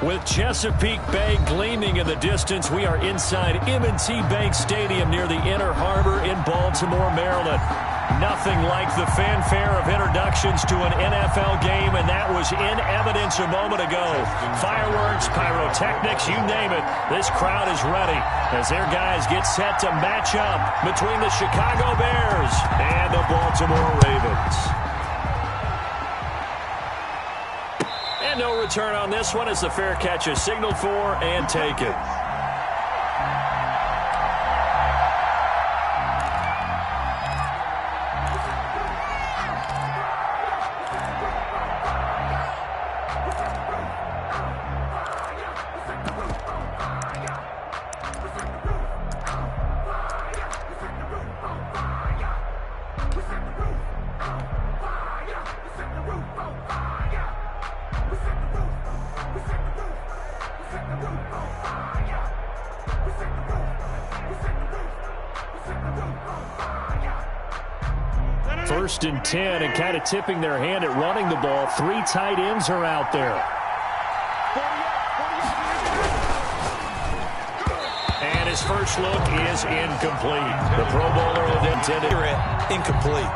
With Chesapeake Bay gleaming in the distance, we are inside M&T Bank Stadium near the Inner Harbor in Baltimore, Maryland. Nothing like the fanfare of introductions to an NFL game, and that was in evidence a moment ago. Fireworks, pyrotechnics, you name it. This crowd is ready as their guys get set to match up between the Chicago Bears and the Baltimore Ravens. And no return on this one as the fair catch is signaled for and taken. First and 10, and kind of tipping their hand at running the ball. 3 tight ends are out there. And his first look is incomplete. The Pro Bowler intended incomplete.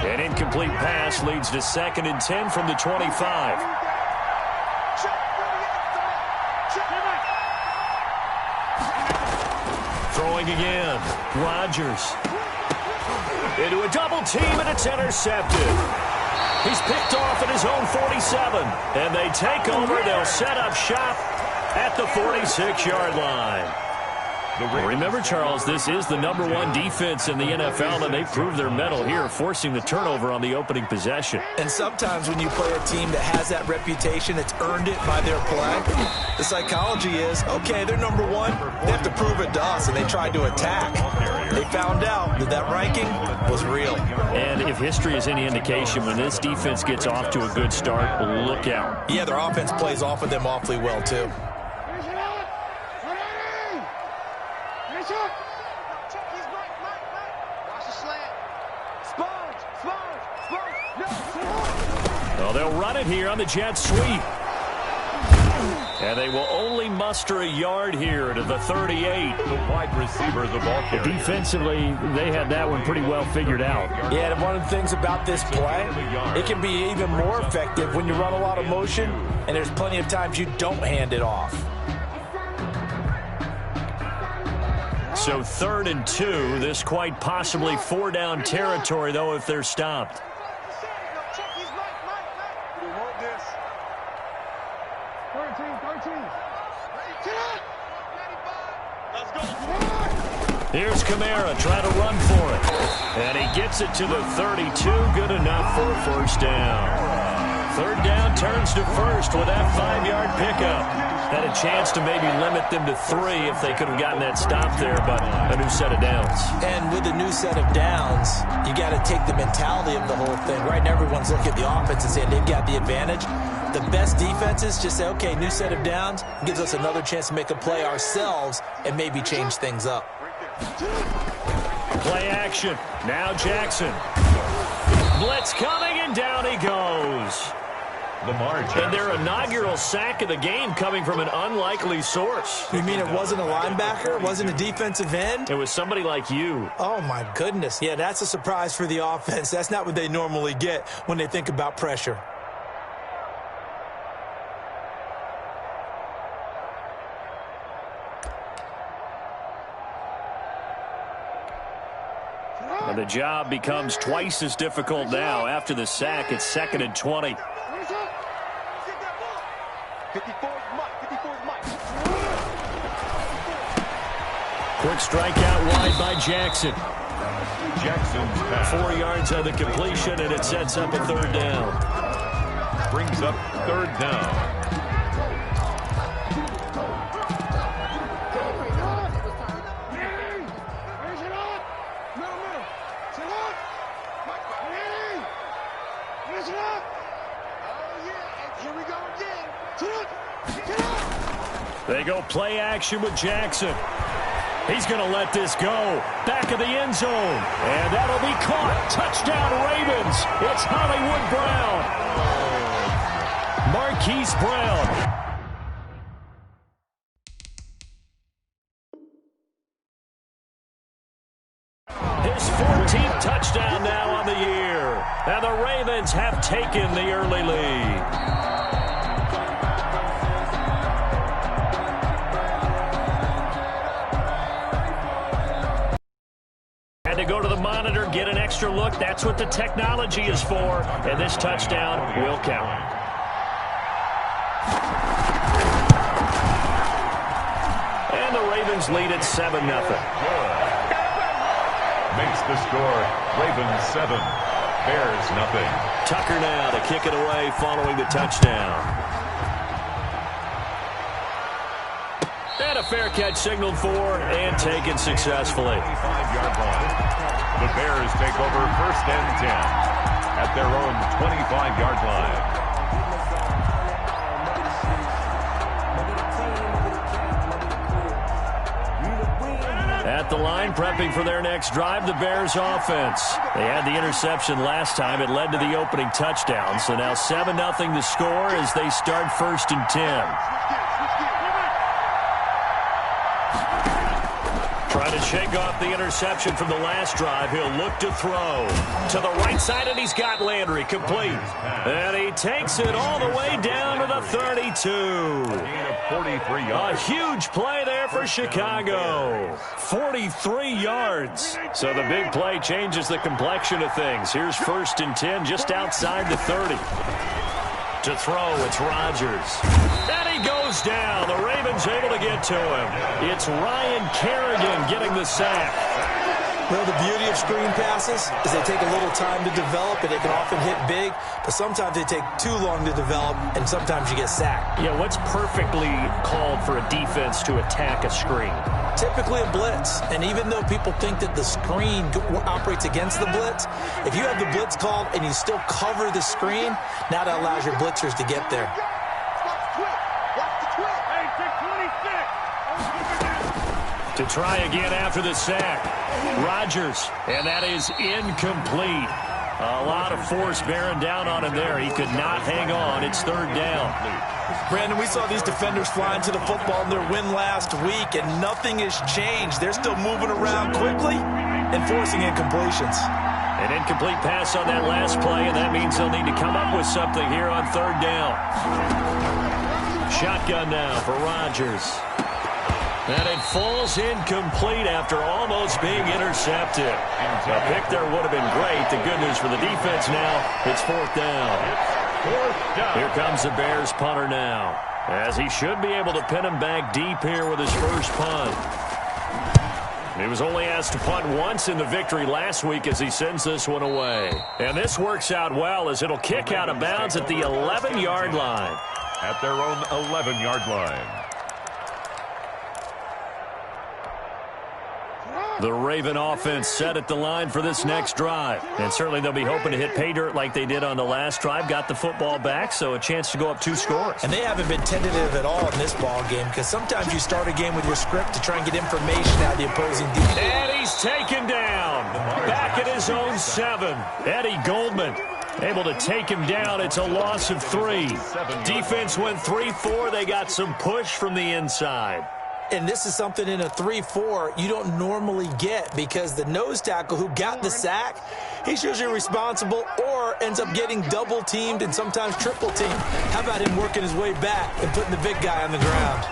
An incomplete pass leads to 2nd and 10 from the 25. Throwing again. Rodgers. Into a double team, and it's intercepted. He's picked off at his own 47. And they take over. They'll set up shop at the 46-yard line. Remember, Charles, this is the #1 defense in the NFL, and they proved their mettle here, forcing the turnover on the opening possession. And sometimes when you play a team that has that reputation, it's earned it by their play. The psychology is, okay, they're #1. They have to prove it to us, and they tried to attack. They found out that that ranking was real. And if history is any indication, when this defense gets off to a good start, look out. Yeah, their offense plays off of them awfully well, too. Well, they'll run it here on the jet sweep. And they will only muster a yard here to the 38. The wide receiver, the ball carrier. Defensively, they had that one pretty well figured out. Yeah, and one of the things about this play, it can be even more effective when you run a lot of motion, and there's plenty of times you don't hand it off. So 3rd and 2, this quite possibly 4-down territory, though, if they're stopped. Here's Kamara trying to run for it. And he gets it to the 32. Good enough for a first down. 3rd down turns to 1st with that 5-yard pickup. Had a chance to maybe limit them to 3 if they could have gotten that stop there, but a new set of downs. And with a new set of downs, you got to take the mentality of the whole thing. Right now, everyone's looking at the offense and saying they've got the advantage. The best defenses just say, okay, new set of downs, gives us another chance to make a play ourselves and maybe change things up. Play action. Now Jackson. Blitz coming, and down he goes. And their inaugural sack of the game coming from an unlikely source. You mean it wasn't a linebacker? It wasn't a defensive end? It was somebody like you. Oh, my goodness. Yeah, that's a surprise for the offense. That's not what they normally get when they think about pressure. And the job becomes twice as difficult now. After the sack, it's 2nd and 20. Quick strike out wide by Jackson. Jackson's pass. 4 yards on the completion, and it sets up a 3rd down. Brings up 3rd down. They go play action with Jackson. He's going to let this go. Back of the end zone. And that'll be caught. Touchdown, Ravens. It's Hollywood Brown. Marquise Brown. His 14th touchdown now on the year. And the Ravens have taken the early lead. Had to go to the monitor, get an extra look. That's what the technology is for. And this touchdown will count. And the Ravens lead at 7-0. Makes the score. Ravens 7, Bears nothing. Tucker now to kick it away following the touchdown. And a fair catch signaled for and taken successfully. 25-yard line. The Bears take over 1st and 10 at their own 25-yard line. At the line, prepping for their next drive, the Bears offense. They had the interception last time. It led to the opening touchdown. So now 7-0 to score as they start 1st and 10. Trying to shake off the interception from the last drive. He'll look to throw. To the right side, and he's got Landry complete. And he takes it all the way down to the 32. A huge play there for Chicago. 43 yards. So the big play changes the complexion of things. Here's 1st and 10 just outside the 30. To throw, it's Rodgers. And he goes down. The Ravens able to get to him. It's Ryan Kerrigan getting the sack. Well, the beauty of screen passes is they take a little time to develop, and it can often hit big, but sometimes they take too long to develop, and sometimes you get sacked. Yeah, what's perfectly called for a defense to attack a screen? Typically a blitz, and even though people think that the screen operates against the blitz, if you have the blitz called and you still cover the screen, now that allows your blitzers to get there. To try again after the sack. Rodgers, and that is incomplete. A lot of force bearing down on him there. He could not hang on. It's 3rd down. Brandon, we saw these defenders flying to the football in their win last week, and nothing has changed. They're still moving around quickly and forcing incompletions. An incomplete pass on that last play, and that means they'll need to come up with something here on 3rd down. Shotgun now for Rodgers. And it falls incomplete after almost being intercepted. A pick there would have been great. The good news for the defense now, it's 4th down. Here comes the Bears punter now, as he should be able to pin him back deep here with his first punt. He was only asked to punt once in the victory last week as he sends this one away. And this works out well as it'll kick out of bounds at the 11-yard line. At their own 11-yard line. The Raven offense set at the line for this next drive. And certainly they'll be hoping to hit pay dirt like they did on the last drive. Got the football back, so a chance to go up 2 scores. And they haven't been tentative at all in this ball game, because sometimes you start a game with your script to try and get information out of the opposing defense. And he's taken down. Back at his own 7. Eddie Goldman able to take him down. It's a loss of 3. Defense went 3-4. They got some push from the inside. And this is something in a 3-4 you don't normally get, because the nose tackle who got the sack, he's usually responsible or ends up getting double teamed and sometimes triple teamed. How about him working his way back and putting the big guy on the ground?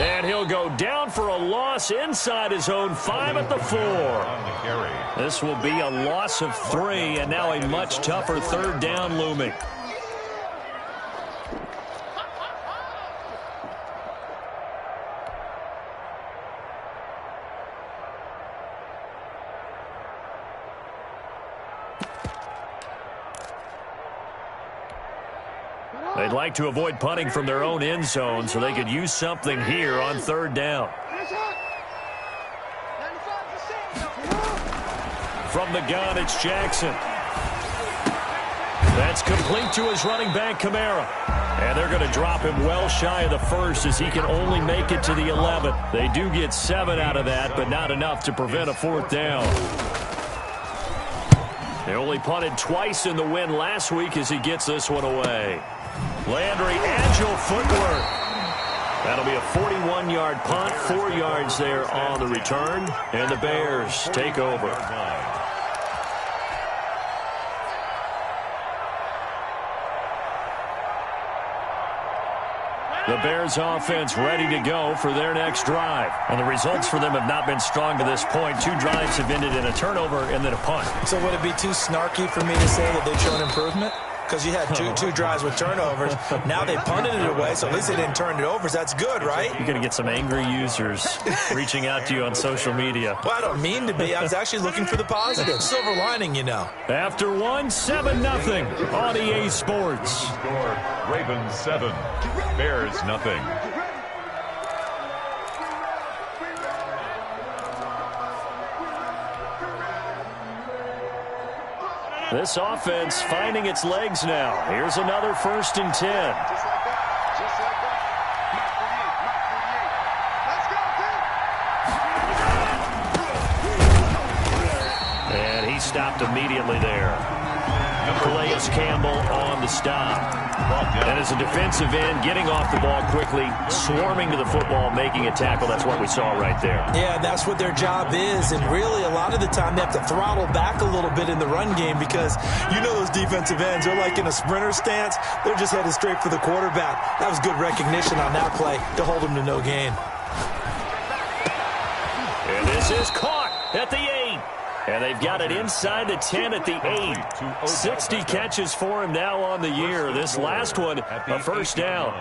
And he'll go down for a loss inside his own 5 at the 4. This will be a loss of 3, and now a much tougher 3rd down looming. They'd like to avoid punting from their own end zone so they could use something here on 3rd down. From the gun, it's Jackson. That's complete to his running back, Kamara. And they're going to drop him well shy of the first as he can only make it to the 11. They do get 7 out of that, but not enough to prevent a 4th down. They only punted twice in the win last week as he gets this one away. Landry, agile footwork. That'll be a 41-yard punt, 4 yards there on the return, and the Bears take over. The Bears offense ready to go for their next drive. And the results for them have not been strong to this point. 2 drives have ended in a turnover and then a punt. So would it be too snarky for me to say that they've shown improvement? Because you had two drives with turnovers. Now they punted it away, so at least they didn't turn it over. So that's good, right? You're going to get some angry users reaching out to you on social media. Well, I don't mean to be. I was actually looking for the positive. Silver lining, you know. After 7-0 on EA Sports. Score, Ravens 7, Bears nothing. This offense finding its legs now. Here's another 1st and 10. And he stopped immediately there. Calais Campbell on the stop. And as a defensive end, getting off the ball quickly, swarming to the football, making a tackle. That's what we saw right there. Yeah, that's what their job is. And really, a lot of the time, they have to throttle back a little bit in the run game because you know those defensive ends, they're like in a sprinter stance. They're just headed straight for the quarterback. That was good recognition on that play to hold them to no gain. And this is caught at the 8. And they've got it inside the 10 at the 8. 60 catches for him now on the year. This last one, a 1st down.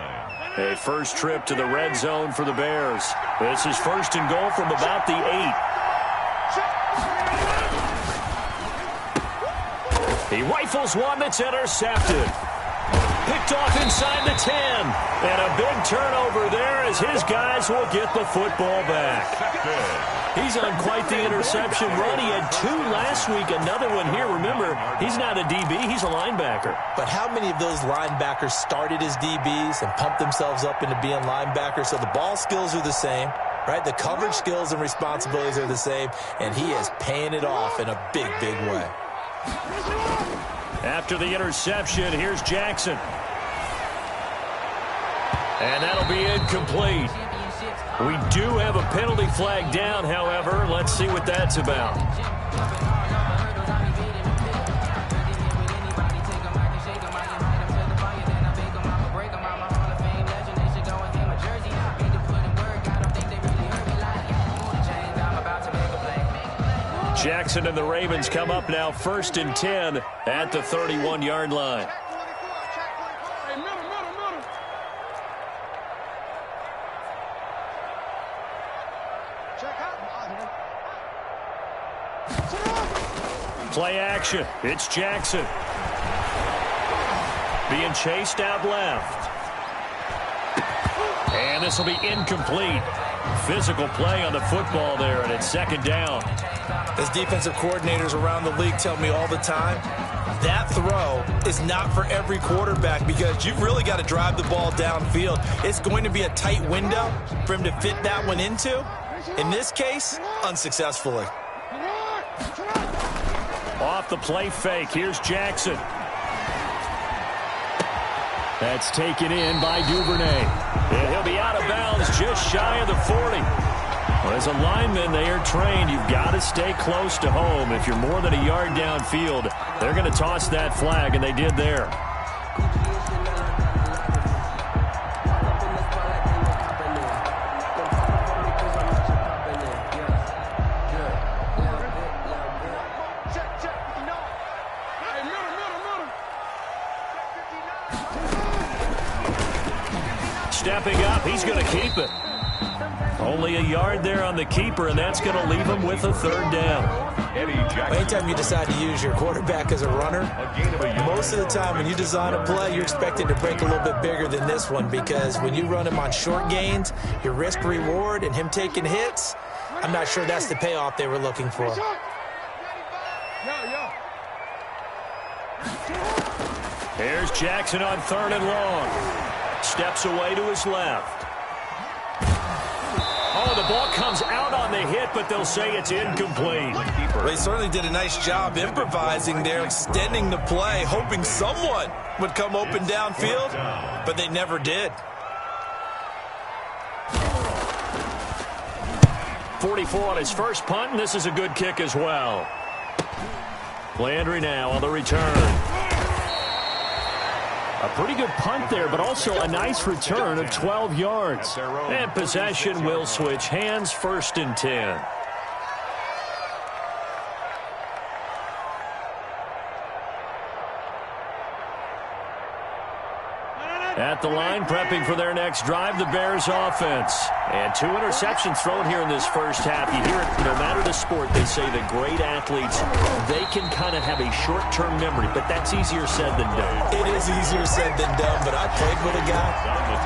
A first trip to the red zone for the Bears. This is 1st and goal from about the 8. He rifles one that's intercepted. Picked off inside the 10. And a big turnover there as his guys will get the football back. He's on quite the interception run. He had 2 last week, another one here. Remember, he's not a DB, he's a linebacker. But how many of those linebackers started as DBs and pumped themselves up into being linebackers? So the ball skills are the same, right? The coverage skills and responsibilities are the same, and he is paying it off in a big, big way. After the interception, here's Jackson. And that'll be incomplete. We do have a penalty flag down, however. Let's see what that's about. Jackson and the Ravens come up now 1st and 10 at the 31-yard line. Play action. It's Jackson. Being chased out left. And this will be incomplete. Physical play on the football there, and it's 2nd down. As defensive coordinators around the league tell me all the time, that throw is not for every quarterback because you've really got to drive the ball downfield. It's going to be a tight window for him to fit that one into. In this case, unsuccessfully. Off the play fake, here's Jackson. That's taken in by Duvernay. And he'll be out of bounds just shy of the 40. Well, as a lineman, they are trained. You've got to stay close to home. If you're more than a yard downfield, they're going to toss that flag, and they did there. Stepping up, he's going to keep it. Only a yard there on the keeper, and that's going to leave him with a 3rd down. Anytime you decide to use your quarterback as a runner, most of the time when you design a play, you're expected to break a little bit bigger than this one because when you run him on short gains, your risk-reward and him taking hits, I'm not sure that's the payoff they were looking for. Here's Jackson on 3rd and long. Steps away to his left. Oh, the ball comes out on the hit, but they'll say it's incomplete. Well, he certainly did a nice job improvising there, extending the play, hoping someone would come open downfield, but they never did. 44 on his first punt, and this is a good kick as well. Landry now on the return. A pretty good punt there, but also a nice return of 12 yards. And possession will switch hands, 1st and 10. At the line, prepping for their next drive, the Bears offense. And 2 interceptions thrown here in this first half. You hear it, no matter the sport, they say that great athletes, they can kind of have a short-term memory, but that's easier said than done. It is easier said than done, but I played with a guy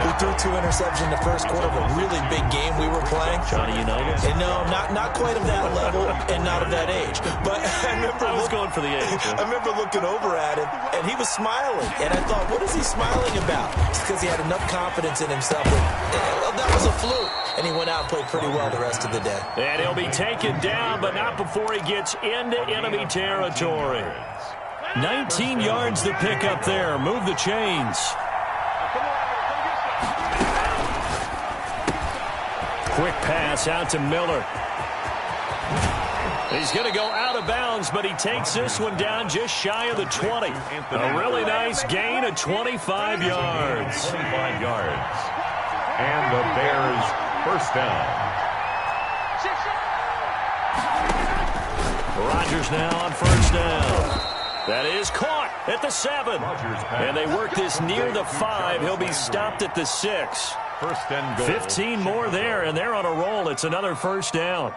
who threw 2 interceptions in the first quarter of a really big game we were playing. Johnny Unitas? And no, not quite of that level and not of that age. But I was going for the age. I remember looking over at him, and he was smiling. And I thought, what is he smiling about? It's because he had enough confidence in himself. That was a fluke. And he went out and played pretty well the rest of the day. And he'll be taken down, but not before he gets into enemy territory. 19 yards to pick up there. Move the chains. Quick pass out to Miller. He's going to go out of bounds, but he takes this one down just shy of the 20. A really nice gain of 25 yards. 25 yards. And the Bears first down. Rodgers now on 1st down. That is caught at the 7. And they work this near the 5. He'll be stopped at the 6. 1st and goal. 15 more there, and they're on a roll. It's another 1st down.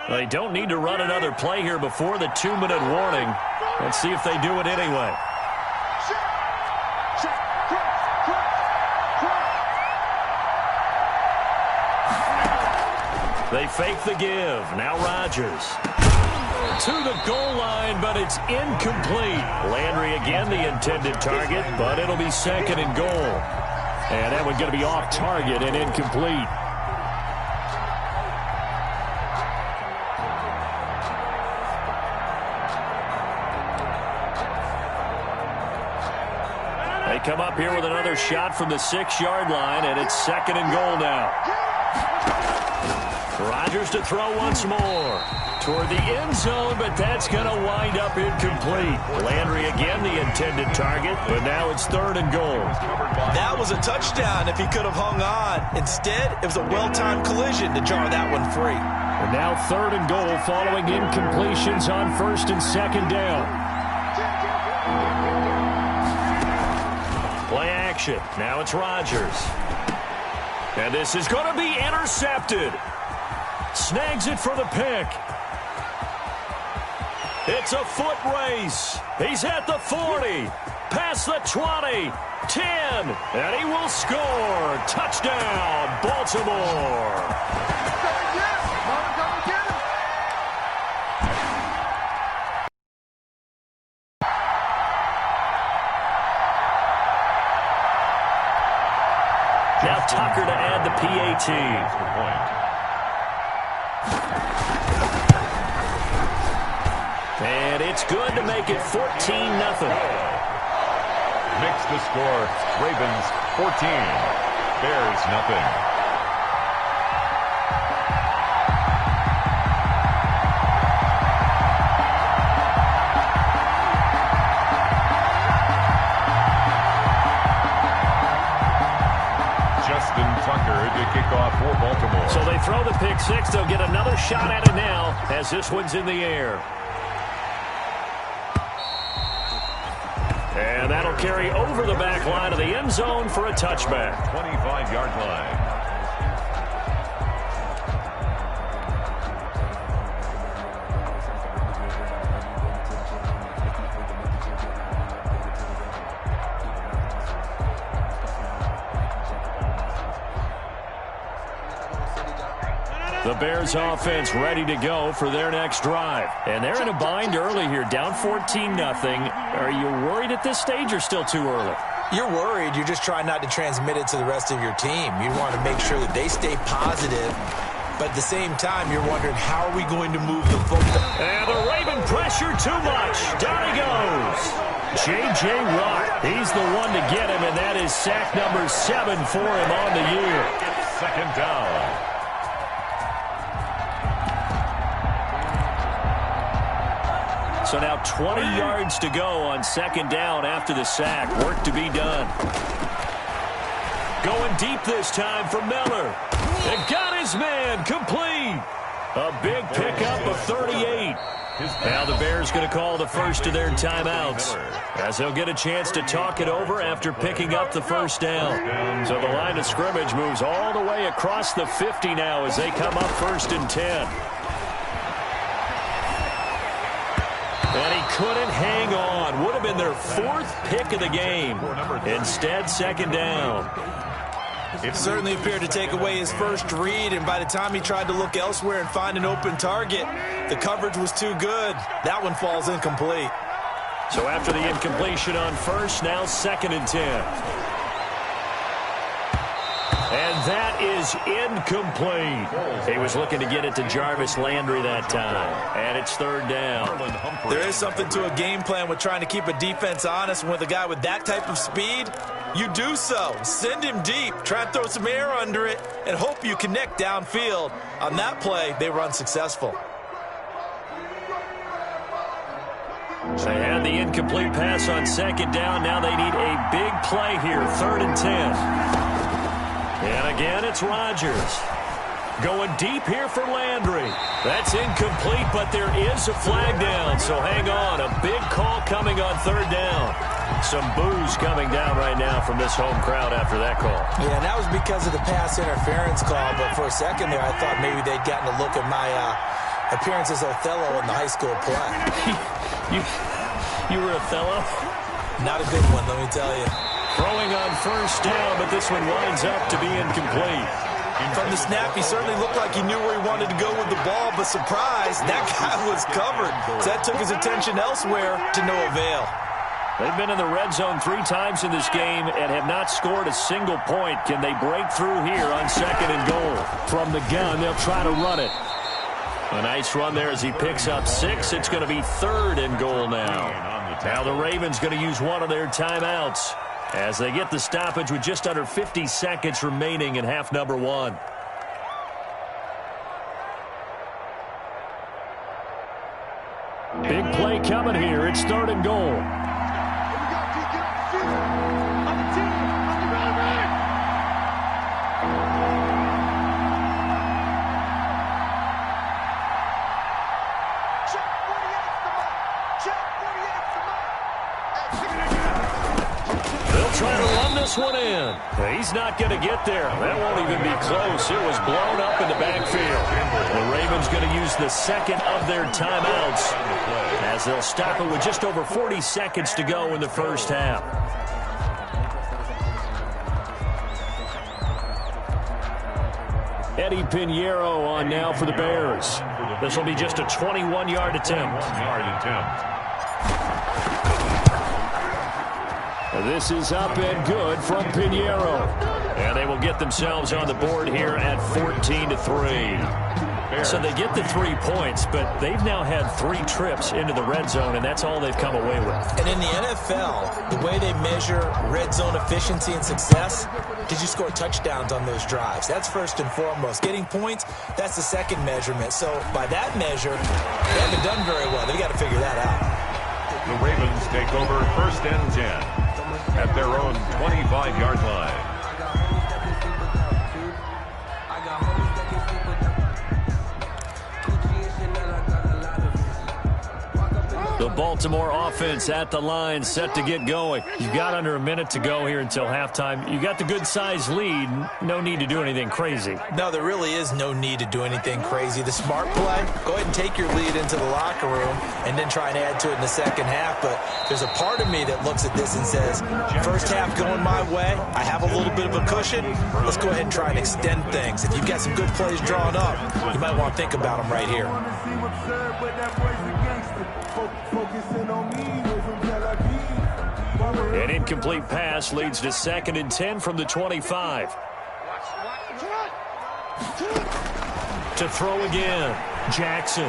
They don't need to run another play here before the 2-minute warning. Let's see if they do it anyway. They fake the give. Now Rodgers. To the goal line, but it's incomplete. Landry again the intended target, but it'll be 2nd and goal. And that one's going to be off target and incomplete. They come up here with another shot from the 6-yard line, and it's 2nd and goal now. Rodgers to throw once more. Toward the end zone, but that's going to wind up incomplete. Landry again the intended target, but now it's 3rd and goal. That was a touchdown if he could have hung on. Instead, it was a well-timed collision to jar that one free. And now 3rd and goal following incompletions on 1st and 2nd down. Play action. Now it's Rodgers. And this is going to be intercepted. Snags it for the pick. It's a foot race. He's at the 40, past the 20, 10, and he will score. Touchdown, Baltimore. Now Tucker to add the PAT. And it's good to make it 14-0. Makes the score. Ravens 14. Bears nothing. Justin Tucker to kick off for Baltimore. So they throw the pick 6. They'll get another shot at it now as this one's in the air. And that'll carry over the back line of the end zone for a touchback. 25-yard line. The Bears offense ready to go for their next drive. And they're in a bind early here, down 14-0. Are you worried at this stage or still too early? You're worried. You're just trying not to transmit it to the rest of your team. You want to make sure that they stay positive. But at the same time, you're wondering, how are we going to move the football? And the Raven pressure too much. Down he goes. J.J. Watt, he's the one to get him, and that is sack number 7 for him on the year. Second down. So now 20 yards to go on second down after the sack. Work to be done. Going deep this time for Miller. And got his man complete. A big pickup of 38. Now the Bears going to call the first of their timeouts, as they'll get a chance to talk it over after picking up the first down. So the line of scrimmage moves all the way across the 50 now as they come up 1st and 10. And he couldn't hang on. Would have been their 4th pick of the game. Instead, second down. It certainly appeared to take away his first read, and by the time he tried to look elsewhere and find an open target, the coverage was too good. That one falls incomplete. So after the incompletion on first, now 2nd and 10. And that is incomplete. He was looking to get it to Jarvis Landry that time. And it's 3rd down. There is something to a game plan with trying to keep a defense honest. With a guy with that type of speed, you do so. Send him deep. Try and throw some air under it and hope you connect downfield. On that play, they run successful. They had the incomplete pass on second down. Now they need a big play here. 3rd and 10. And again, it's Rodgers. Going deep here for Landry. That's incomplete, but there is a flag down, so hang on. A big call coming on 3rd down. Some boos coming down right now from this home crowd after that call. Yeah, and that was because of the pass interference call, but for a second there, I thought maybe they'd gotten a look at my appearance as Othello in the high school play. You were Othello? Not a good one, let me tell you. Throwing on first down, but this one winds up to be incomplete. From the snap, he certainly looked like he knew where he wanted to go with the ball, but surprise, that guy was covered. So that took his attention elsewhere to no avail. They've been in the red zone 3 times in this game and have not scored a single point. Can they break through here on 2nd and goal? From the gun, they'll try to run it. A nice run there as he picks up 6. It's going to be 3rd and goal now. Now the Ravens going to use one of their timeouts as they get the stoppage with just under 50 seconds remaining in half number 1. Big play coming here. It's 3rd and goal. Trying to run this one in. He's not going to get there. That won't even be close. It was blown up in the backfield. The Ravens going to use the 2nd of their timeouts as they'll stop it with just over 40 seconds to go in the first half. Eddie Pinheiro on now for the Bears. This will be just a 21-yard attempt. This is up and good from Pinheiro. And they will get themselves on the board here at 14-3. So they get the 3 points, but they've now had 3 trips into the red zone, and that's all they've come away with. And in the NFL, the way they measure red zone efficiency and success, did you score touchdowns on those drives? That's first and foremost. Getting points, that's the second measurement. So by that measure, they haven't done very well. They've got to figure that out. The Ravens take over 1st and 10. At their own 25-yard line. The ball Baltimore offense at the line, set to get going. You've got under a minute to go here until halftime. You got the good-sized lead. No need to do anything crazy. No, there really is no need to do anything crazy. The smart play, go ahead and take your lead into the locker room and then try and add to it in the second half. But there's a part of me that looks at this and says, first half going my way, I have a little bit of a cushion. Let's go ahead and try and extend things. If you've got some good plays drawn up, you might want to think about them right here. An incomplete pass leads to 2nd and 10 from the 25. To throw again, Jackson.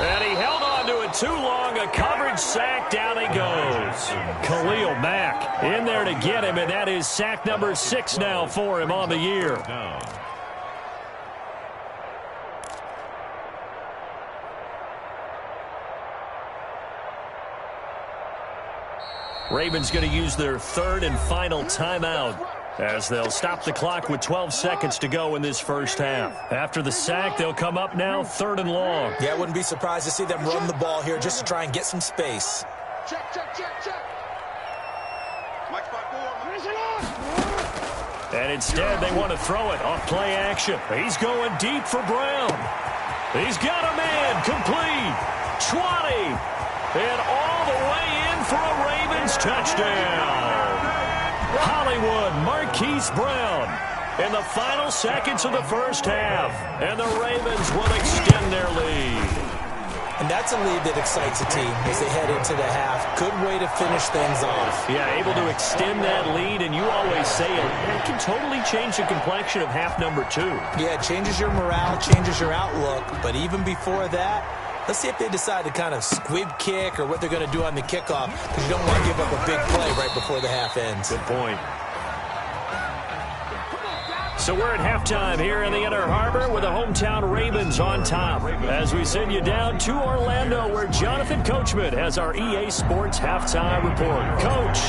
And he held on to it too long. A coverage sack. Down he goes. Khalil Mack in there to get him, and that is sack number 6 now for him on the year. Ravens going to use their 3rd and final timeout as they'll stop the clock with 12 seconds to go in this first half. After the sack, they'll come up now 3rd and long. Yeah, I wouldn't be surprised to see them run the ball here just to try and get some space. Check. And instead, they want to throw it off play action. He's going deep for Brown. He's got a man complete. 20. And all the way in for a Ravens touchdown. Hollywood Marquise Brown in the final seconds of the first half. And the Ravens will extend their lead. And that's a lead that excites a team as they head into the half. Good way to finish things off. Yeah, able to extend that lead, and you always say it can totally change the complexion of half number 2. Yeah, it changes your morale, changes your outlook. But even before that, let's see if they decide to kind of squib kick or what they're going to do on the kickoff, because you don't want to give up a big play right before the half ends. Good point. So we're at halftime here in the Inner Harbor with the hometown Ravens on top as we send you down to Orlando where Jonathan Coachman has our EA Sports halftime report. Coach,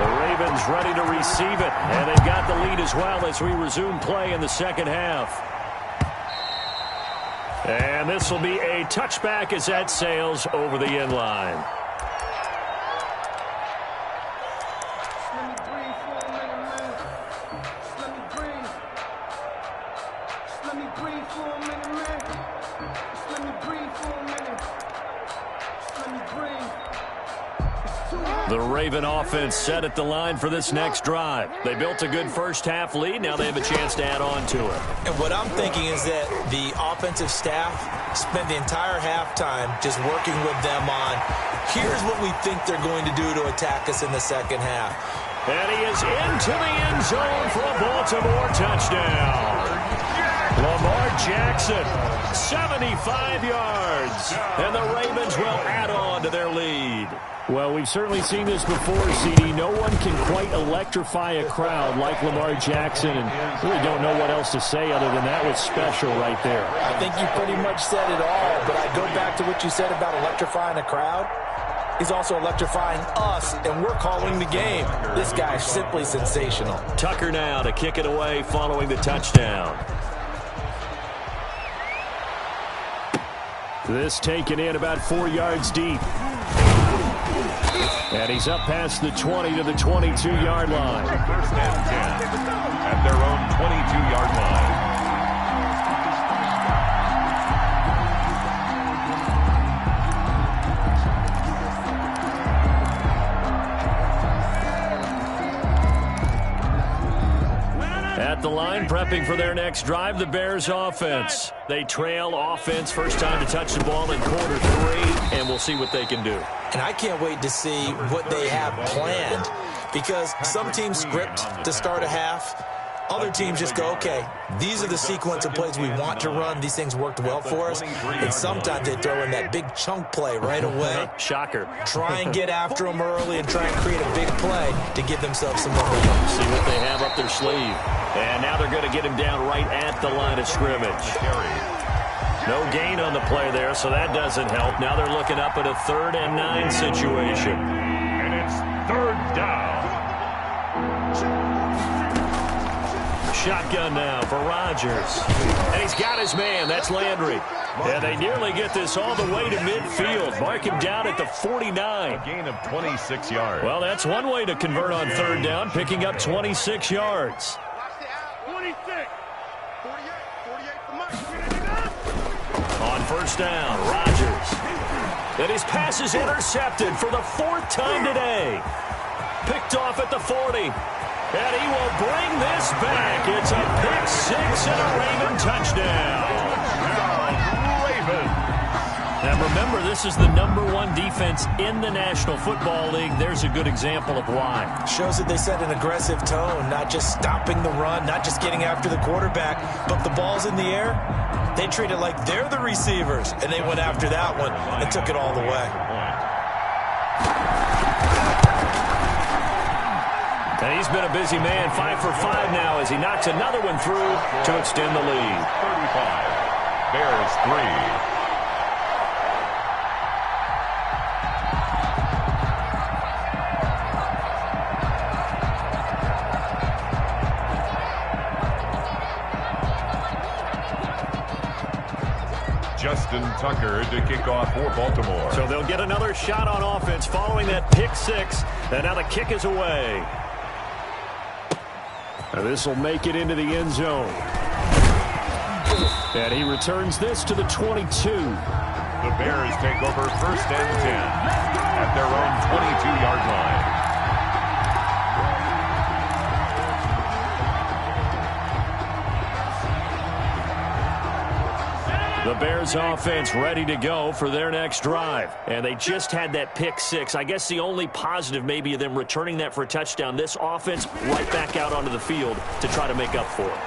the Ravens ready to receive it, and they've got the lead as well as we resume play in the second half. And this will be a touchback as that sails over the end line. The Raven offense set at the line for this next drive. They built a good first half lead. Now they have a chance to add on to it. And what I'm thinking is that the offensive staff spent the entire halftime just working with them on, here's what we think they're going to do to attack us in the second half. And he is into the end zone for a Baltimore touchdown. Lamar Jackson, 75 yards. And the Ravens will add on to their lead. Well, we've certainly seen this before, CD. No one can quite electrify a crowd like Lamar Jackson, and really don't know what else to say other than that was special right there. I think you pretty much said it all, but I go back to what you said about electrifying a crowd. He's also electrifying us, and we're calling the game. This guy's simply sensational. Tucker now to kick it away following the touchdown. This taken in about 4 yards deep. And he's up past the 20 to the 22-yard line. First and 10 at their own 22-yard line. At the line, prepping for their next drive, the Bears offense. They trail offense, first time to touch the ball in quarter 3, and we'll see what they can do. And I can't wait to see what they have planned, because some teams script to start a half. Other teams just go, okay, these are the sequence of plays we want to run. These things worked well for us. And sometimes they throw in that big chunk play right away. Shocker. Try and get after them early and try and create a big play to give themselves some momentum. See what they have up their sleeve. And now they're going to get him down right at the line of scrimmage. No gain on the play there, so that doesn't help. Now they're looking up at a 3rd and 9 situation. And it's 3rd down. shotgun now for Rodgers. And he's got his man. That's Landry. And they nearly get this all the way to midfield. Mark him down at the 49. A gain of 26 yards. Well, that's one way to convert on third down, picking up 26 yards. 46. 48. On first down, Rodgers. And his pass is intercepted for the fourth time today. Picked off at the 40. And he will bring this back. It's a pick six and a Raven touchdown. And remember, this is the #1 defense in the National Football League. There's a good example of why. Shows that they set an aggressive tone, not just stopping the run, not just getting after the quarterback, but the ball's in the air. They treat it like they're the receivers, and they went after that one and took it all the way. And he's been a busy man, 5 for 5 now as he knocks another one through to extend the lead. 35. Bears 3. Justin Tucker to kick off for Baltimore. So they'll get another shot on offense following that pick six. And now the kick is away. This will make it into the end zone. And he returns this to the 22. The Bears take over first and 10 at their own 22-yard line. The Bears offense ready to go for their next drive. And they just had that pick six. I guess the only positive maybe of them returning that for a touchdown. This offense right back out onto the field to try to make up for it.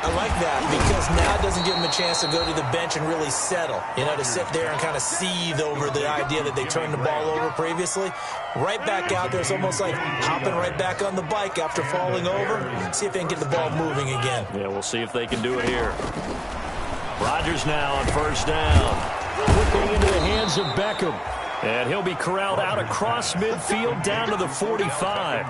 I like that because now it doesn't give them a chance to go to the bench and really settle. You know, to sit there and kind of seethe over the idea that they turned the ball over previously. Right back out there. It's almost like hopping right back on the bike after falling over. See if they can get the ball moving again. Yeah, we'll see if they can do it here. Rodgers now on first down. Quickly into the hands of Beckham. And he'll be corralled out across midfield down to the 45.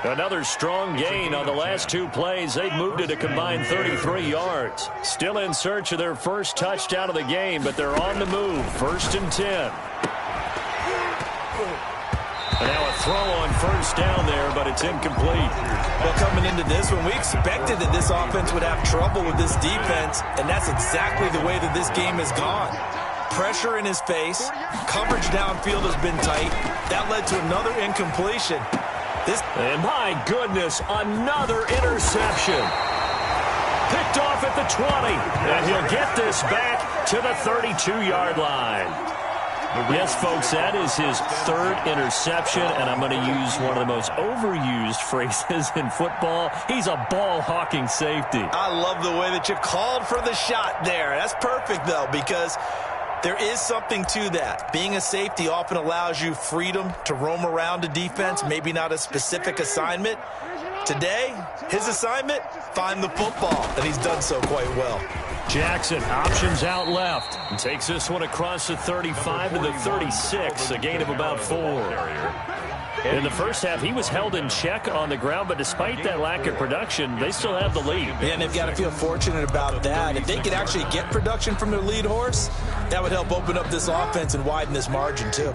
Another strong gain on the last two plays. They've moved it a combined 33 yards. Still in search of their first touchdown of the game, but they're on the move. First and 10. And now a throw on first down there, but it's incomplete. Well, coming into this one, we expected that this offense would have trouble with this defense, and that's exactly the way that this game has gone. Pressure in his face. Coverage downfield has been tight. That led to another incompletion. And my goodness, another interception. Picked off at the 20. And he'll get this back to the 32-yard line. Yes, folks, that is his third interception, and I'm going to use one of the most overused phrases in football. He's a ball-hawking safety. I love the way that you called for the shot there. That's perfect, though, because there is something to that. Being a safety often allows you freedom to roam around a defense, maybe not a specific assignment. Today, his assignment, find the football, and he's done so quite well. Jackson options out left and takes this one across the 35 to the 36, a gain of about 4. In the first half, he was held in check on the ground, but despite that lack of production, they still have the lead. Yeah, and they've got to feel fortunate about that. If they could actually get production from their lead horse, that would help open up this offense and widen this margin, too.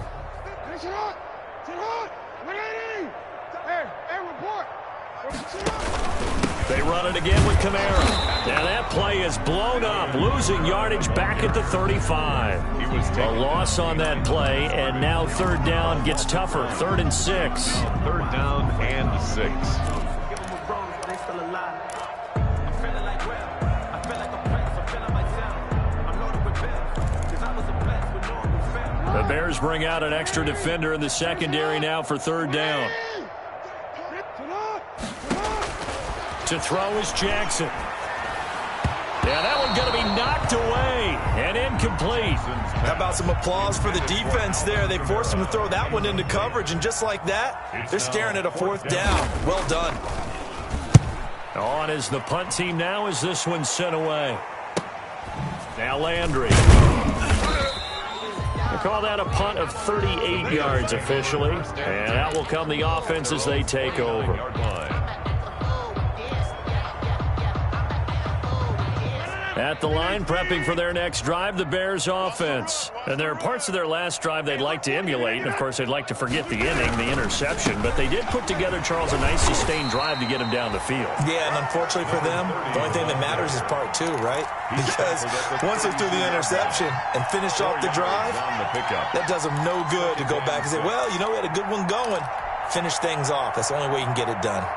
They run it again with Kamara. Now that play is blown up, losing yardage back at the 35. A loss on that play, and now third down gets tougher. 3rd and 6. 3rd down and 6. The Bears bring out an extra defender in the secondary now for 3rd down. To throw is Jackson. Yeah, that one's going to be knocked away and incomplete. How about some applause for the defense there? They forced him to throw that one into coverage, and just like that, they're staring at a 4th down. Well done. On is the punt team now as this one's sent away. Now Landry. They call that a punt of 38 yards officially, and that will come the offense as they take over. At the line, prepping for their next drive, the Bears offense. And there are parts of their last drive they'd like to emulate. And, of course, they'd like to forget the inning, the interception. But they did put together, Charles, a nice sustained drive to get him down the field. Yeah, and unfortunately for them, the only thing that matters is part two, right? Because once they threw the interception and finished off the drive, that does them no good to go back and say, well, you know, we had a good one going. Finish things off. That's the only way you can get it done.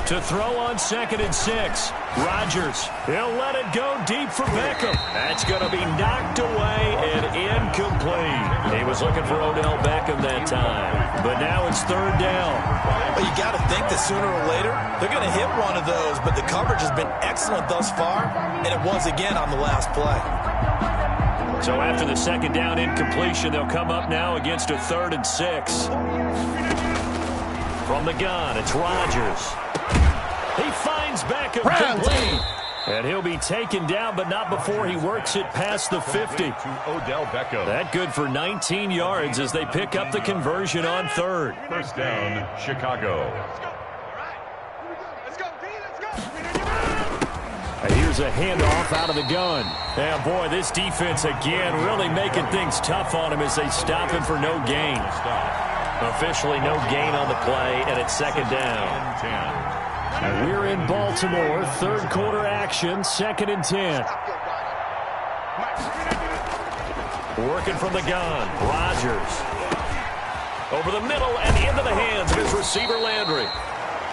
To throw on 2nd and 6. Rodgers, he'll let it go deep for Beckham. That's going to be knocked away and incomplete. He was looking for Odell Beckham that time. But now it's 3rd down. Well, you got to think that sooner or later, they're going to hit one of those. But the coverage has been excellent thus far, and it was again on the last play. So after the 2nd down incompletion, they'll come up now against a 3rd and 6. From the gun, it's Rodgers. He finds Beckham complete. And he'll be taken down, but not before he works it past the 50. Odell Beckham. That good for 19 yards as they pick up the conversion on 3rd. 1st down, Chicago. And here's a handoff out of the gun. And boy, this defense again really making things tough on him as they stop him for no gain. Officially no gain on the play, and it's 2nd down. We're in Baltimore, 3rd quarter action, 2nd and 10. Working from the gun, Rodgers. Over the middle and into the hands of his receiver, Landry.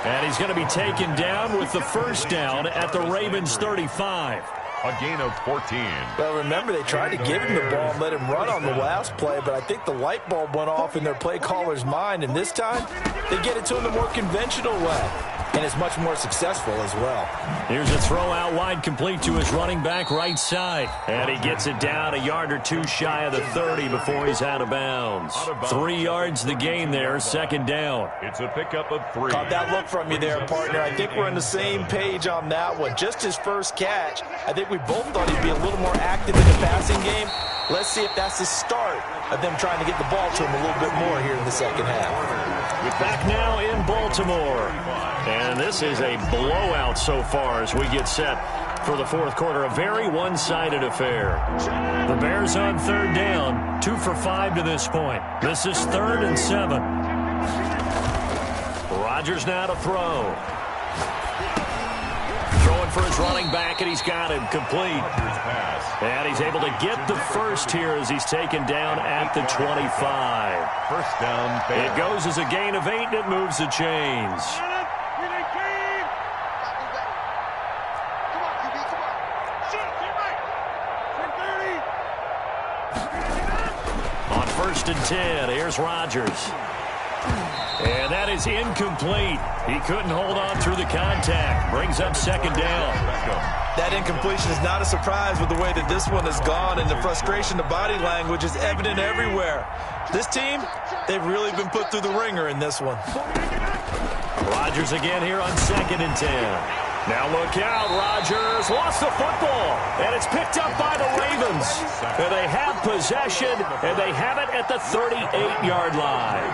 And he's going to be taken down with the 1st down at the Ravens' 35. A gain of 14. Well, remember, they tried to give him the ball and let him run on the last play, but I think the light bulb went off in their play caller's mind, and this time they get it to him the more conventional way. And it's much more successful as well. Here's a throw out wide complete to his running back right side. And he gets it down a yard or two shy of the 30 before he's out of bounds. 3 yards the gain there, 2nd down. It's a pickup of 3. Caught that look from you there, partner. I think we're on the same page on that one. Just his first catch. I think we both thought he'd be a little more active in the passing game. Let's see if that's the start of them trying to get the ball to him a little bit more here in the 2nd half. Back now in Baltimore. And this is a blowout so far as we get set for the 4th quarter. A very one-sided affair. The Bears on 3rd down, 2 for 5 to this point. This is 3rd and 7. Rodgers now to throw. Throwing for his running back, and he's got him complete. And he's able to get the first here as he's taken down at the 25. 1st down. It goes as a gain of 8, and it moves the chains. On 1st and 10, here's Rodgers. And that is incomplete. He couldn't hold on through the contact. Brings up 2nd down. That incompletion is not a surprise with the way that this one has gone, and the frustration, the body language is evident everywhere. This team, they've really been put through the ringer in this one. Rodgers again here on 2nd and 10. Now look out, Rodgers lost the football, and it's picked up by the Ravens. And they have possession, and they have it at the 38-yard line.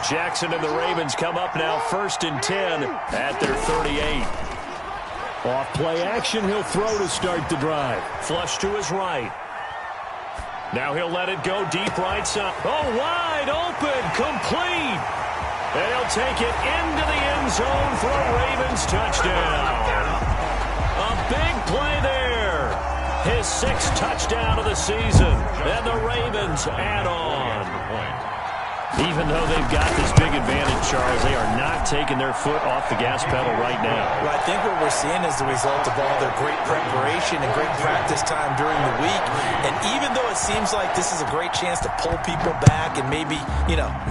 Jackson and the Ravens come up now 1st and 10 at their 38. Off play action, he'll throw to start the drive. Flush to his right. Now he'll let it go deep right side. Oh, wide open, complete. And he'll take it into the end zone for a Ravens touchdown. A big play there. His 6th touchdown of the season. And the Ravens add on. Even though they've got this big advantage, Charles, they are not taking their foot off the gas pedal right now. Well, I think what we're seeing is the result of all their great preparation and great practice time during the week. And even though it seems like this is a great chance to pull people back and maybe,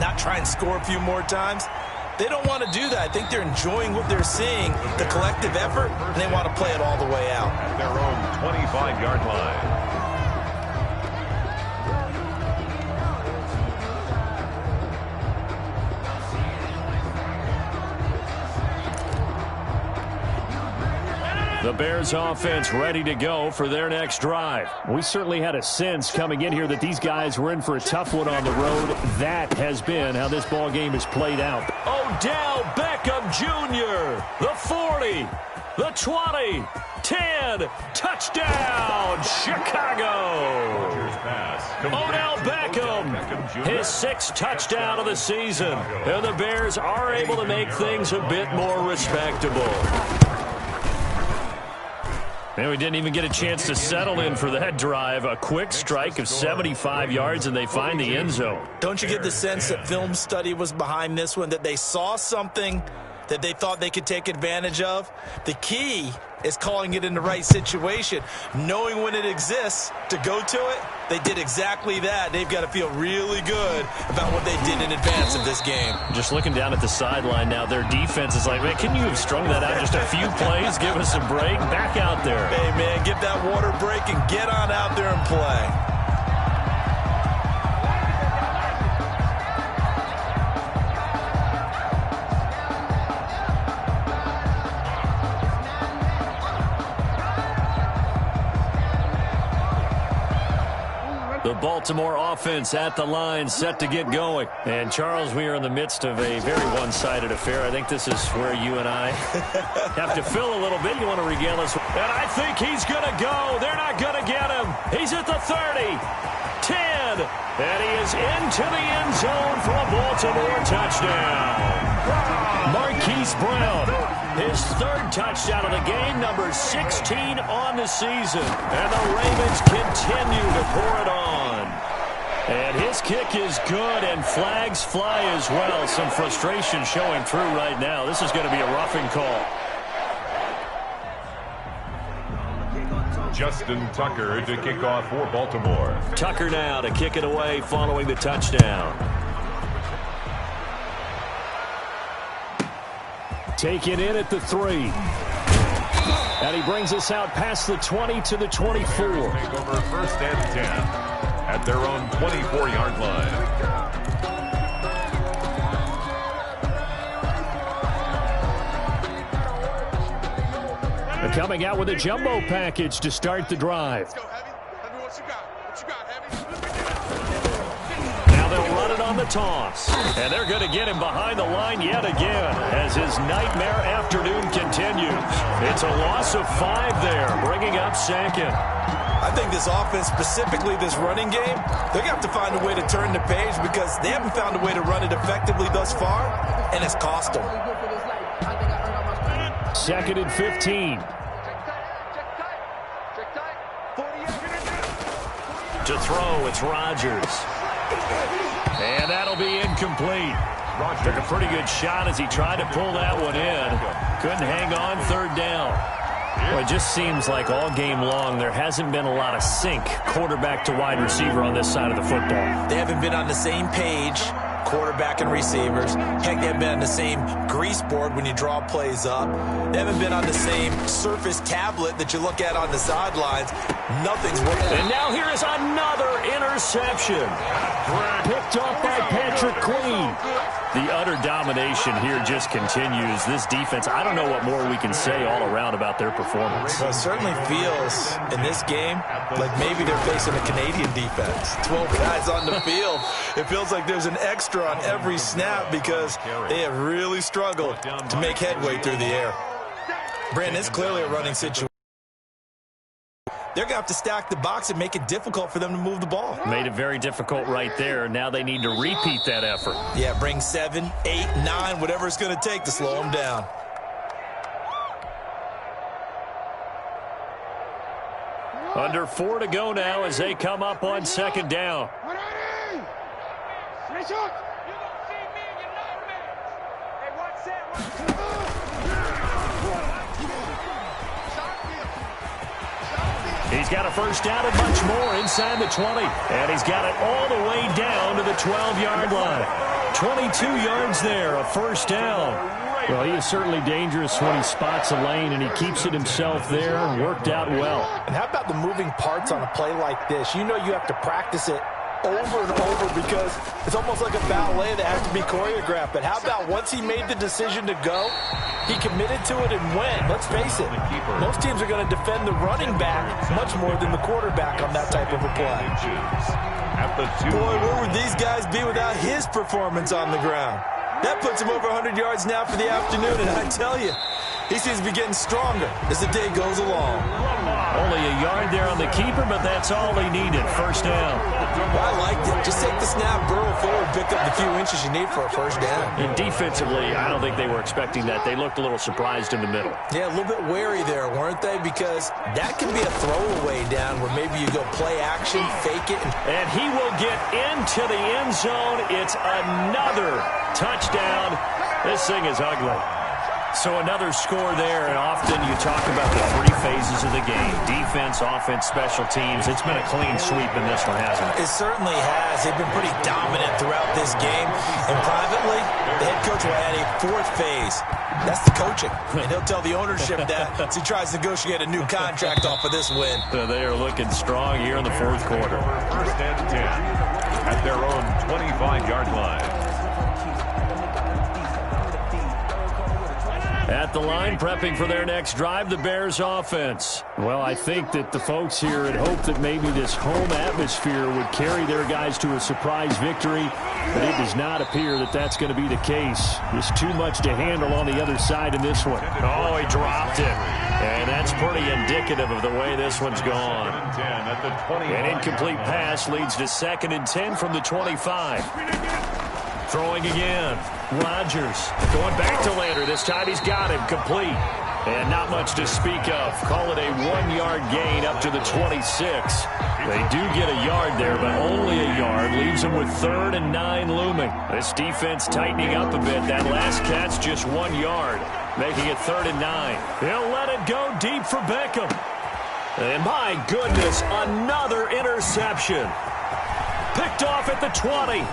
not try and score a few more times, they don't want to do that. I think they're enjoying what they're seeing, the collective effort, and they want to play it all the way out. At their own 25-yard line. The Bears offense ready to go for their next drive. We certainly had a sense coming in here that these guys were in for a tough one on the road. That has been how this ball game has played out. Odell Beckham Jr., the 40, the 20, 10, touchdown, Chicago. Odell Beckham, his 6th touchdown of the season. And the Bears are able to make things a bit more respectable. And we didn't even get a chance to settle in for that drive. A quick strike of 75 yards, and they find the end zone. Don't you get the sense that film study was behind this one, that they saw something that they thought they could take advantage of? The key is calling it in the right situation, knowing when it exists to go to it. They did exactly that. They've got to feel really good about what they did in advance of this game. Just looking down at the sideline now, their defense is like, man, can you have strung that out just a few plays? Give us a break. Back out there. Hey, man, get that water break and get on out there and play. The Baltimore offense at the line, set to get going. And, Charles, we are in the midst of a very one-sided affair. I think this is where you and I have to fill a little bit. You want to regale us. And I think he's going to go. They're not going to get him. He's at the 30, 10, and he is into the end zone for a Baltimore touchdown. Marquise Brown, his 3rd touchdown of the game, number 16 on the season. And the Ravens continue to pour it on. And his kick is good, and flags fly as well. Some frustration showing through right now. This is going to be a roughing call. Justin Tucker to kick off for Baltimore. Tucker now to kick it away following the touchdown. Take it in at the 3. And he brings us out past the 20 to the 24. Take over 1st and 10 at their own 24-yard line. They're coming out with a jumbo package to start the drive. Let's go, Heavy. Heavy, what you got? What you got, Heavy? Now they'll run it on the toss. And they're going to get him behind the line yet again as his nightmare afternoon continues. It's a loss of 5 there, bringing up 2nd. I think this offense, specifically this running game, they're going to have to find a way to turn the page because they haven't found a way to run it effectively thus far, and it's cost them. 2nd and 15. To throw, it's Rodgers. And that'll be incomplete. Took a pretty good shot as he tried to pull that one in. Couldn't hang on, 3rd down. Well, it just seems like all game long there hasn't been a lot of sync quarterback to wide receiver on this side of the football. They haven't been on the same page, quarterback and receivers. Heck, they haven't been on the same grease board when you draw plays up. They haven't been on the same Surface tablet that you look at on the sidelines. Nothing's working. And now here is another interception. Picked off by Patrick Queen. The utter domination here just continues. This defense, I don't know what more we can say all around about their performance. Well, it certainly feels in this game like maybe they're facing a Canadian defense. 12 guys on the field. It feels like there's an extra on every snap because they have really struggled to make headway through the air. Brandon, it's clearly a running situation. They're going to have to stack the box and make it difficult for them to move the ball. Made it very difficult right there. Now they need to repeat that effort. Yeah, bring 7, 8, 9, whatever it's going to take to slow them down. Under 4 to go now as they come up on 2nd down. He's got a 1st down and much more inside the 20. And he's got it all the way down to the 12-yard line. 22 yards there, a 1st down. Well, he is certainly dangerous when he spots a lane, and he keeps it himself there and worked out well. And how about the moving parts on a play like this? You know you have to practice it over and over because it's almost like a ballet that has to be choreographed. But how about once he made the decision to go, he committed to it and went. Let's face it, most teams are going to defend the running back much more than the quarterback on that type of a play. Boy, where would these guys be without his performance on the ground? That puts him over 100 yards now for the afternoon, and I tell you, he seems to be getting stronger as the day goes along. Only a yard there on the keeper, but that's all he needed. First down. I liked it. Just take the snap, burrow forward, pick up the few inches you need for a first down. And defensively, I don't think they were expecting that. They looked a little surprised in the middle. Yeah, a little bit wary there, weren't they? Because that can be a throwaway down where maybe you go play action, fake it. And he will get into the end zone. It's another touchdown. This thing is ugly. So another score there, and often you talk about the three phases of the game. Defense, offense, special teams. It's been a clean sweep in this one, hasn't it? It certainly has. They've been pretty dominant throughout this game. And privately, the head coach will add a fourth phase. That's the coaching. And he'll tell the ownership that as he tries to negotiate a new contract off of this win. They are looking strong here in the fourth quarter. First and 10 at their own 25-yard line. At the line, prepping for their next drive, the Bears offense. Well, I think that the folks here had hoped that maybe this home atmosphere would carry their guys to a surprise victory, but it does not appear that that's going to be the case. There's too much to handle on the other side in this one. Oh, he dropped it. And that's pretty indicative of the way this one's gone. An incomplete pass leads to 2nd and 10 from the 25. Throwing again. Rodgers going back to Lander. This time he's got him complete. And not much to speak of. Call it a 1-yard gain up to the 26. They do get a yard there, but only a yard. Leaves them with 3rd and 9 looming. This defense tightening up a bit. That last catch just 1 yard, making it 3rd and 9. He'll let it go deep for Beckham. And my goodness, another interception. Picked off at the 20.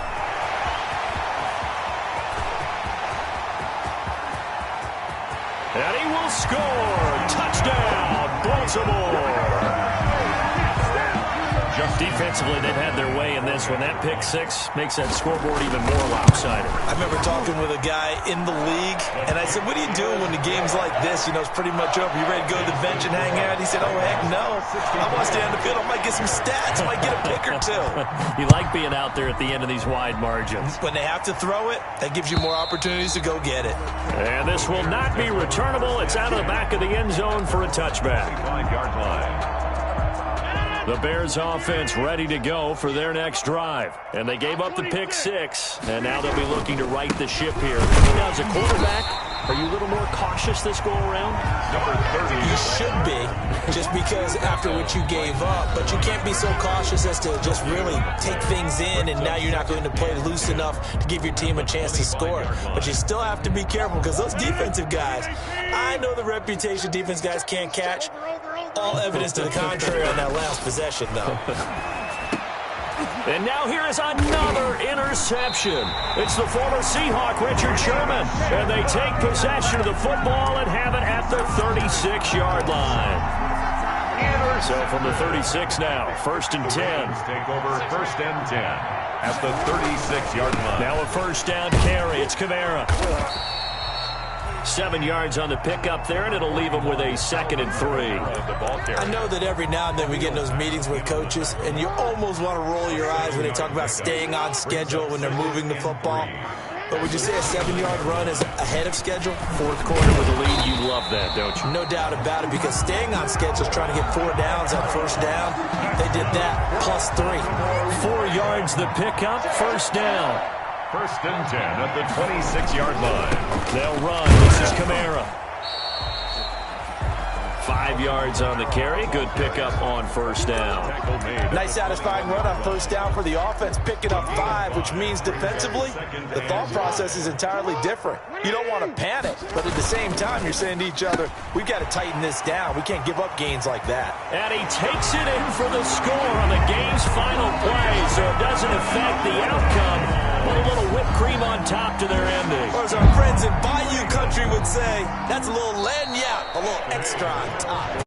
And he will score. Touchdown, Baltimore. Defensively, they've had their way in this one. That pick six makes that scoreboard even more lopsided. I remember talking with a guy in the league, and I said, what do you do when the game's like this? You know, it's pretty much over. You ready to go to the bench and hang out? He said, oh, heck no. I want to stay on the field. I might get some stats. I might get a pick or two. You like being out there at the end of these wide margins. When they have to throw it, that gives you more opportunities to go get it. And this will not be returnable. It's out of the back of the end zone for a touchback. 5-yard line. The Bears offense ready to go for their next drive. And they gave up the pick six, and now they'll be looking to right the ship here. Now, as a quarterback, are you a little more cautious this go around? Number 30. You should be, just because after what you gave up. But you can't be so cautious as to just really take things in, and now you're not going to play loose enough to give your team a chance to score. But you still have to be careful, because those defensive guys, I know the reputation defense guys can't catch. All evidence to the contrary on that last possession, though. And now here is another interception. It's the former Seahawk, Richard Sherman. And they take possession of the football and have it at the 36-yard line. So from the 36 now, 1st and 10. Take over 1st and 10 at the 36-yard line. Now a first down carry. It's Kamara. 7 yards on the pickup there, and it'll leave them with a 2nd and 3. I know that every now and then we get in those meetings with coaches, and you almost want to roll your eyes when they talk about staying on schedule when they're moving the football. But would you say a 7-yard run is ahead of schedule? Fourth quarter with a lead, you love that, don't you? No doubt about it, because staying on schedule is trying to get 4 downs on first down. They did that, plus 3. 4 yards the pickup, first down. 1st and 10 at the 26-yard line. They'll run. This is Kamara. 5 yards on the carry. Good pickup on first down. Nice satisfying run on first down for the offense, picking up 5, which means defensively, the thought process is entirely different. You don't want to panic, but at the same time, you're saying to each other, we've got to tighten this down. We can't give up gains like that. And he takes it in for the score on the game's final play, so it doesn't affect the outcome. Put a little whipped cream on top to their ending. Or as our friends in Bayou Country would say, that's a little lagniappe, a little extra on top.